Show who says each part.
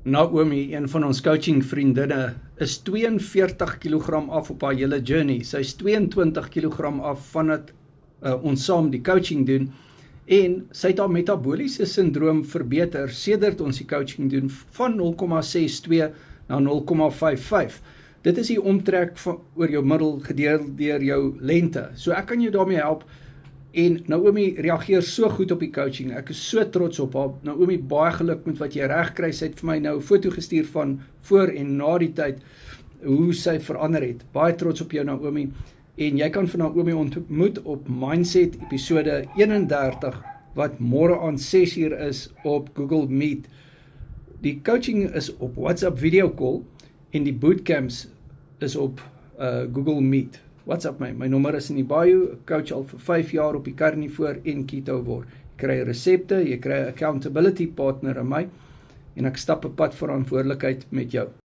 Speaker 1: Naomi, een van ons coaching vriendinne, is 42 kg af op haar hele journey. Sy is 22 kg af vandat ons saam die coaching doen, en sy het haar metaboliese syndroom verbeter sedert ons die coaching doen van 0,62 na 0,55. Dit is die omtrek oor jou middel gedeel deur jou lengte. So ek kan jou daarmee help. En Naomi reageer so goed op die coaching. Ek is so trots op haar. Naomi, baie geluk met wat jy reg kry. Sy het vir my nou 'n foto gestuur van voor en na die tyd, hoe sy verander het. Baie trots op jou, Naomi. En jy kan vir Naomi ontmoet op Mindset episode 31, wat môre aan 6uur is op Google Meet. Die coaching is op WhatsApp video call, en die bootcamps is op Google Meet. WhatsApp my nommer is in die bio. Ek coach al vir 5 jaar op die Carnivore en Keto word. Jy kry resepte, jy kry accountability partner in my, en ek stap 'n pad verantwoordelikheid met jou.